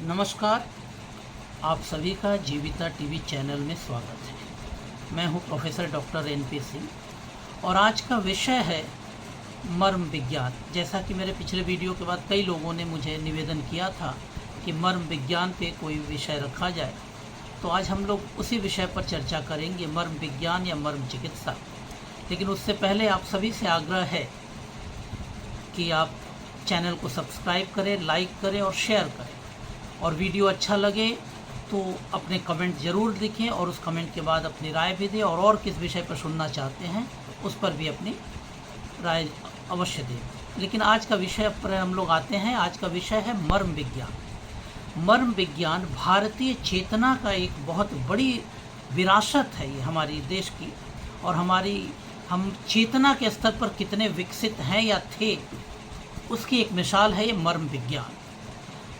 नमस्कार, आप सभी का जीविता टीवी चैनल में स्वागत है। मैं हूं प्रोफेसर डॉक्टर एनपी सिंह और आज का विषय है मर्म विज्ञान। जैसा कि मेरे पिछले वीडियो के बाद कई लोगों ने मुझे निवेदन किया था कि मर्म विज्ञान पे कोई विषय रखा जाए, तो आज हम लोग उसी विषय पर चर्चा करेंगे, मर्म विज्ञान या मर्म चिकित्सा। लेकिन उससे पहले आप सभी से आग्रह है कि आप चैनल को सब्सक्राइब करें, लाइक करें और शेयर करें, और वीडियो अच्छा लगे तो अपने कमेंट ज़रूर लिखें और उस कमेंट के बाद अपनी राय भी दें, और किस विषय पर सुनना चाहते हैं उस पर भी अपनी राय अवश्य दें। लेकिन आज का विषय पर हम लोग आते हैं। आज का विषय है मर्म विज्ञान। मर्म विज्ञान भारतीय चेतना का एक बहुत बड़ी विरासत है, ये हमारी देश की, और हम चेतना के स्तर पर कितने विकसित हैं या थे, उसकी एक मिसाल है ये मर्म विज्ञान,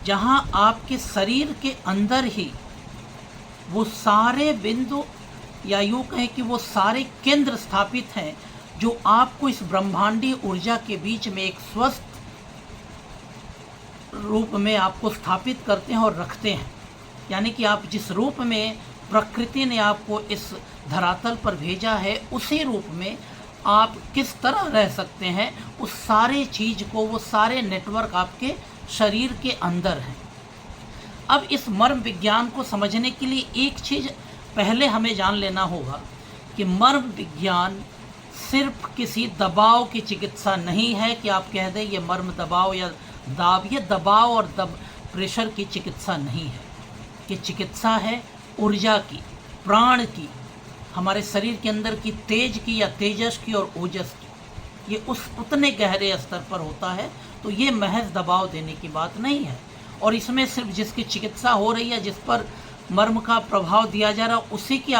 जहां आपके शरीर के अंदर ही वो सारे बिंदु या यूँ कहें कि वो सारे केंद्र स्थापित हैं जो आपको इस ब्रह्मांडीय ऊर्जा के बीच में एक स्वस्थ रूप में आपको स्थापित करते हैं और रखते हैं। यानी कि आप जिस रूप में प्रकृति ने आपको इस धरातल पर भेजा है, उसी रूप में आप किस तरह रह सकते हैं, उस सारे चीज़ को, वो सारे नेटवर्क आपके शरीर के अंदर है। अब इस मर्म विज्ञान को समझने के लिए एक चीज़ पहले हमें जान लेना होगा कि मर्म विज्ञान सिर्फ किसी दबाव की चिकित्सा नहीं है कि आप कह दें ये मर्म दबाव या दाब, ये दबाव और प्रेशर की चिकित्सा नहीं है। ये चिकित्सा है ऊर्जा की, प्राण की, हमारे शरीर के अंदर की तेज की या तेजस की और ओजस की। ये उतने गहरे स्तर पर होता है, तो ये महज दबाव देने की बात नहीं है। और इसमें सिर्फ जिसकी चिकित्सा हो रही है, जिस पर मर्म का प्रभाव दिया जा रहा है, उसी की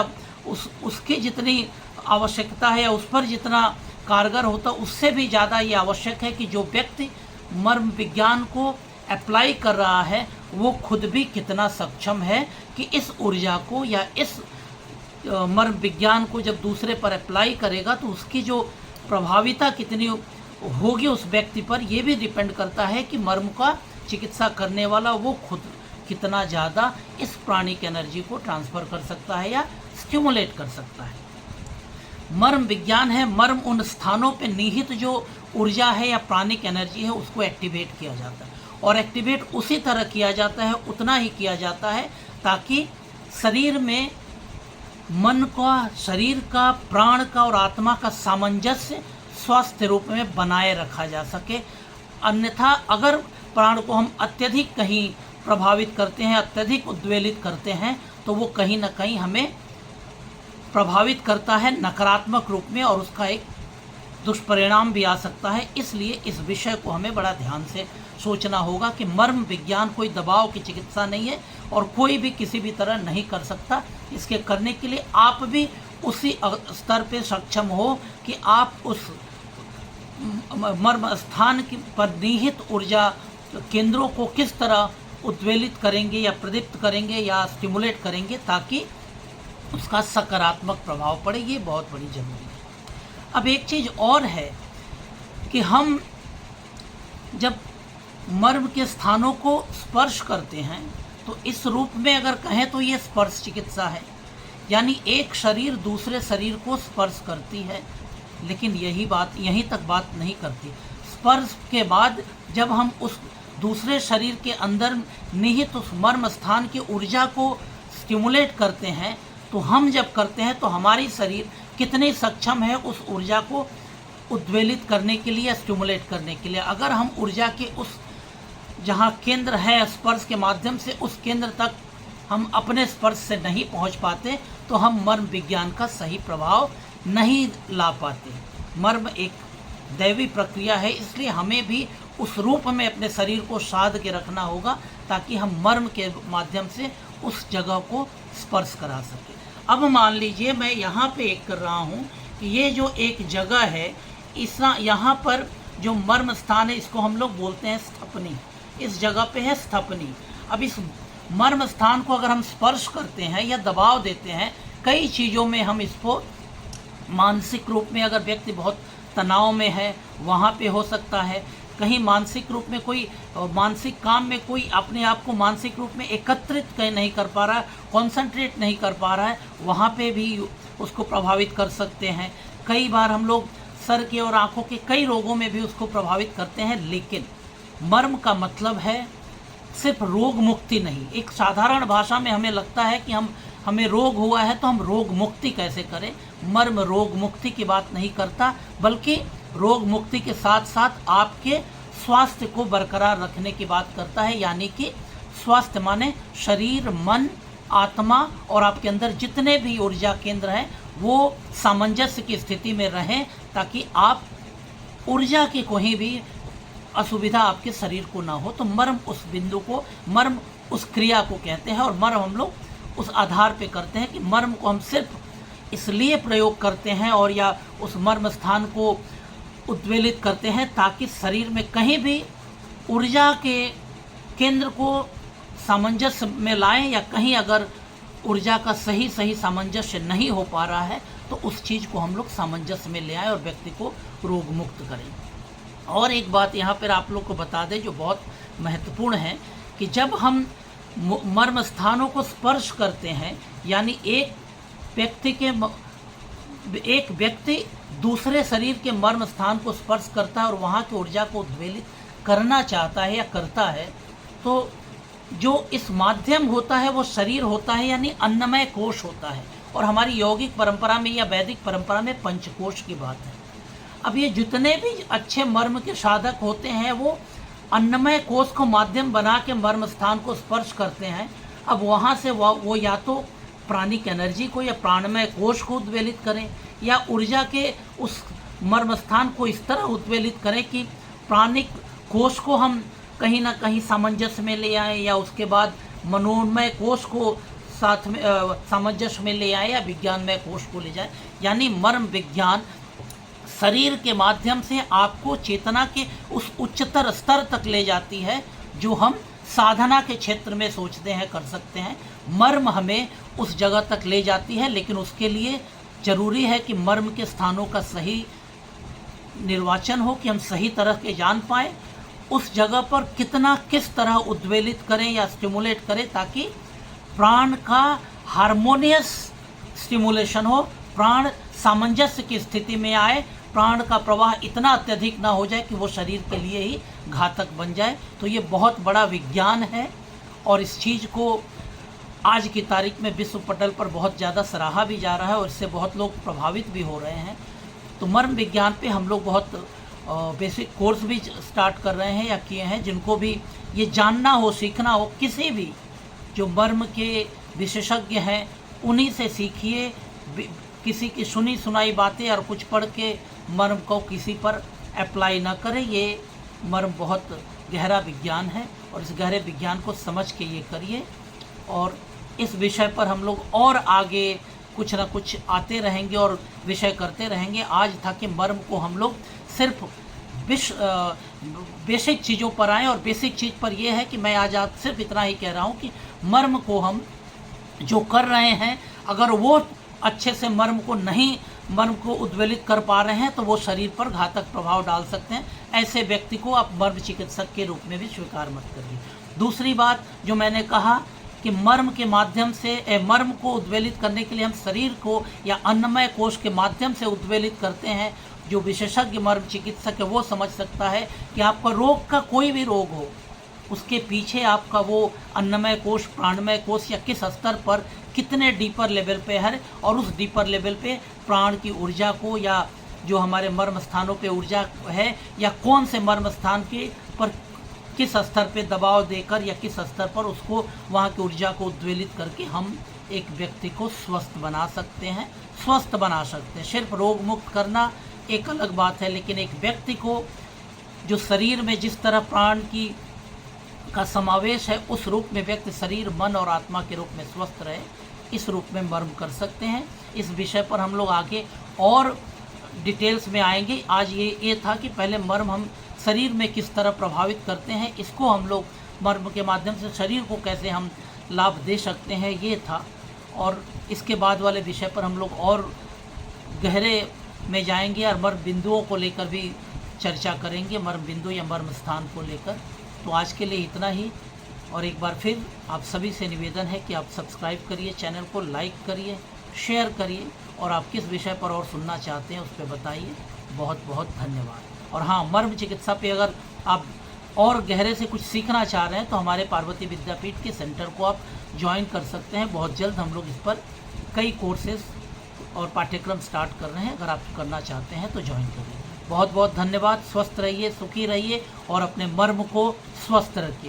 उसकी जितनी आवश्यकता है या उस पर जितना कारगर होता है, उससे भी ज़्यादा ये आवश्यक है कि जो व्यक्ति मर्म विज्ञान को अप्लाई कर रहा है वो खुद भी कितना सक्षम है कि इस ऊर्जा को या इस मर्म विज्ञान को जब दूसरे पर अप्लाई करेगा तो उसकी जो प्रभाविता कितनी होगी उस व्यक्ति पर, यह भी डिपेंड करता है कि मर्म का चिकित्सा करने वाला वो खुद कितना ज़्यादा इस प्राणिक एनर्जी को ट्रांसफ़र कर सकता है या स्टिमुलेट कर सकता है। मर्म विज्ञान है, मर्म उन स्थानों पे निहित जो ऊर्जा है या प्राणिक एनर्जी है उसको एक्टिवेट किया जाता है, और एक्टिवेट उसी तरह किया जाता है, उतना ही किया जाता है ताकि शरीर में मन का, शरीर का, प्राण का और आत्मा का सामंजस्य स्वस्थ रूप में बनाए रखा जा सके। अन्यथा अगर प्राण को हम अत्यधिक कहीं प्रभावित करते हैं, अत्यधिक उद्वेलित करते हैं, तो वो कहीं ना कहीं हमें प्रभावित करता है नकारात्मक रूप में, और उसका एक दुष्परिणाम भी आ सकता है। इसलिए इस विषय को हमें बड़ा ध्यान से सोचना होगा कि मर्म विज्ञान कोई दबाव की चिकित्सा नहीं है और कोई भी किसी भी तरह नहीं कर सकता। इसके करने के लिए आप भी उसी स्तर पे सक्षम हो कि आप उस मर्म स्थान की पर निहित ऊर्जा केंद्रों को किस तरह उद्वेलित करेंगे या प्रदीप्त करेंगे या स्टिमुलेट करेंगे ताकि उसका सकारात्मक प्रभाव पड़े। ये बहुत बड़ी ज़रूरी है। अब एक चीज़ और है कि हम जब मर्म के स्थानों को स्पर्श करते हैं तो इस रूप में अगर कहें तो ये स्पर्श चिकित्सा है, यानी एक शरीर दूसरे शरीर को स्पर्श करती है। लेकिन यहीं तक बात नहीं करती। स्पर्श के बाद जब हम उस दूसरे शरीर के अंदर निहित उस मर्म स्थान की ऊर्जा को स्टिमुलेट करते हैं, तो हम जब करते हैं तो हमारी शरीर कितनी सक्षम है उस ऊर्जा को उद्वेलित करने के लिए, स्टिमुलेट करने के लिए। अगर हम ऊर्जा के उस जहाँ केंद्र है स्पर्श के माध्यम से, उस केंद्र तक हम अपने स्पर्श से नहीं पहुँच पाते तो हम मर्म विज्ञान का सही प्रभाव नहीं ला पाते। मर्म एक दैवी प्रक्रिया है, इसलिए हमें भी उस रूप में अपने शरीर को साध के रखना होगा ताकि हम मर्म के माध्यम से उस जगह को स्पर्श करा सकें। अब मान लीजिए मैं यहाँ पे एक कर रहा हूँ कि ये जो एक जगह है, यहाँ पर जो मर्म स्थान है इसको हम लोग बोलते हैं स्थपनी। इस जगह पे है स्थपनी। अब इस मर्म स्थान को अगर हम स्पर्श करते हैं या दबाव देते हैं, कई चीज़ों में हम इसको मानसिक रूप में, अगर व्यक्ति बहुत तनाव में है वहाँ पे हो सकता है, कहीं मानसिक रूप में कोई मानसिक काम में कोई अपने आप को मानसिक रूप में एकत्रित कहीं नहीं कर पा रहा है, कॉन्सेंट्रेट नहीं कर पा रहा है, वहाँ पे भी उसको प्रभावित कर सकते हैं। कई बार हम लोग सर के और आँखों के कई रोगों में भी उसको प्रभावित करते हैं। लेकिन मर्म का मतलब है सिर्फ रोग मुक्ति नहीं। एक साधारण भाषा में हमें लगता है कि हमें रोग हुआ है तो हम रोग मुक्ति कैसे करें। मर्म रोग मुक्ति की बात नहीं करता, बल्कि रोग मुक्ति के साथ साथ आपके स्वास्थ्य को बरकरार रखने की बात करता है। यानी कि स्वास्थ्य माने शरीर, मन, आत्मा और आपके अंदर जितने भी ऊर्जा केंद्र हैं वो सामंजस्य की स्थिति में रहें, ताकि आप ऊर्जा की कोई भी असुविधा आपके शरीर को ना हो। तो मर्म उस बिंदु को, मर्म उस क्रिया को कहते हैं। और मर्म हम लोग उस आधार पे करते हैं कि मर्म को हम सिर्फ इसलिए प्रयोग करते हैं और या उस मर्म स्थान को उद्वेलित करते हैं ताकि शरीर में कहीं भी ऊर्जा के केंद्र को सामंजस्य में लाएं, या कहीं अगर ऊर्जा का सही सामंजस्य नहीं हो पा रहा है तो उस चीज़ को हम लोग सामंजस्य में ले आएं और व्यक्ति को रोग मुक्त करें। और एक बात यहाँ पर आप लोग को बता दें जो बहुत महत्वपूर्ण है कि जब हम मर्म स्थानों को स्पर्श करते हैं, यानी एक व्यक्ति दूसरे शरीर के मर्म स्थान को स्पर्श करता है और वहाँ की ऊर्जा को उद्वेलित करना चाहता है या करता है, तो जो इस माध्यम होता है वो शरीर होता है, यानी अन्नमय कोश होता है। और हमारी यौगिक परंपरा में या वैदिक परंपरा में पंचकोश की बात है। अब ये जितने भी अच्छे मर्म के साधक होते हैं वो अन्नमय कोश को माध्यम बना के मर्म स्थान को स्पर्श करते हैं। अब वहाँ से वो या तो प्राणिक एनर्जी को या प्राणमय कोश को उद्वेलित करें, या ऊर्जा के उस मर्म स्थान को इस तरह उद्वेलित करें कि प्राणिक कोश को हम कहीं ना कहीं सामंजस्य में ले आएँ, या उसके बाद मनोमय कोश को साथ में सामंजस्य में ले आए, या विज्ञानमय कोश को ले जाए। यानी मर्म विज्ञान शरीर के माध्यम से आपको चेतना के उस उच्चतर स्तर तक ले जाती है जो हम साधना के क्षेत्र में सोचते हैं कर सकते हैं। मर्म हमें उस जगह तक ले जाती है, लेकिन उसके लिए ज़रूरी है कि मर्म के स्थानों का सही निर्वाचन हो, कि हम सही तरह के जान पाएँ उस जगह पर कितना किस तरह उद्वेलित करें या स्टिमुलेट करें, ताकि प्राण का हार्मोनियस स्टिमुलेशन हो, प्राण सामंजस्य की स्थिति में आए, प्राण का प्रवाह इतना अत्यधिक ना हो जाए कि वो शरीर के लिए ही घातक बन जाए। तो ये बहुत बड़ा विज्ञान है और इस चीज़ को आज की तारीख में विश्व पटल पर बहुत ज़्यादा सराहा भी जा रहा है और इससे बहुत लोग प्रभावित भी हो रहे हैं। तो मर्म विज्ञान पे हम लोग बहुत बेसिक कोर्स भी स्टार्ट कर रहे हैं या किए हैं। जिनको भी ये जानना हो, सीखना हो, किसी भी जो मर्म के विशेषज्ञ हैं उन्हीं से सीखिए। किसी की सुनी सुनाई बातें और कुछ पढ़ के मर्म को किसी पर अप्लाई ना करें। ये मर्म बहुत गहरा विज्ञान है और इस गहरे विज्ञान को समझ के ये करिए। और इस विषय पर हम लोग और आगे कुछ ना कुछ आते रहेंगे और विषय करते रहेंगे। आज था कि मर्म को हम लोग सिर्फ बेसिक चीज़ों पर आएँ, और बेसिक चीज़ पर यह है कि मैं आज आप सिर्फ इतना ही कह रहा हूँ कि मर्म को हम जो कर रहे हैं, अगर वो अच्छे से मर्म को उद्वेलित कर पा रहे हैं तो वो शरीर पर घातक प्रभाव डाल सकते हैं। ऐसे व्यक्ति को आप मर्म चिकित्सक के रूप में भी स्वीकार मत करिए। दूसरी बात जो मैंने कहा कि मर्म के माध्यम से मर्म को उद्वेलित करने के लिए हम शरीर को या अन्नमय कोश के माध्यम से उद्वेलित करते हैं। जो विशेषज्ञ मर्म चिकित्सक है वो समझ सकता है कि आपका रोग का कोई भी रोग हो, उसके पीछे आपका वो अन्नमय कोश, प्राणमय कोश या किस स्तर पर कितने डीपर लेवल पे है, और उस डीपर लेवल पे प्राण की ऊर्जा को या जो हमारे मर्म स्थानों पे ऊर्जा है या कौन से मर्म स्थान के पर किस स्तर पे दबाव देकर या किस स्तर पर उसको वहाँ की ऊर्जा को उद्वेलित करके हम एक व्यक्ति को स्वस्थ बना सकते हैं, स्वस्थ बना सकते हैं। सिर्फ रोग मुक्त करना एक अलग बात है, लेकिन एक व्यक्ति को जो शरीर में जिस तरह प्राण का समावेश है उस रूप में व्यक्ति शरीर, मन और आत्मा के रूप में स्वस्थ रहे, इस रूप में मर्म कर सकते हैं। इस विषय पर हम लोग आगे और डिटेल्स में आएंगे। आज ये था कि पहले मर्म हम शरीर में किस तरह प्रभावित करते हैं, इसको हम लोग मर्म के माध्यम से शरीर को कैसे हम लाभ दे सकते हैं, ये था। और इसके बाद वाले विषय पर हम लोग और गहरे में जाएंगे और मर्म बिंदुओं को लेकर भी चर्चा करेंगे मर्म बिंदु या मर्म स्थान को लेकर। तो आज के लिए इतना ही, और एक बार फिर आप सभी से निवेदन है कि आप सब्सक्राइब करिए, चैनल को लाइक करिए, शेयर करिए, और आप किस विषय पर और सुनना चाहते हैं उस पर बताइए। बहुत बहुत धन्यवाद। और हाँ, मर्म चिकित्सा पे अगर आप और गहरे से कुछ सीखना चाह रहे हैं तो हमारे पार्वती विद्यापीठ के सेंटर को आप ज्वाइन कर सकते हैं। बहुत जल्द हम लोग इस पर कई कोर्सेज और पाठ्यक्रम स्टार्ट कर रहे हैं। अगर आप करना चाहते हैं तो ज्वाइन करिए। बहुत बहुत धन्यवाद। स्वस्थ रहिए, सुखी रहिए और अपने मर्म को स्वस्थ रखिए।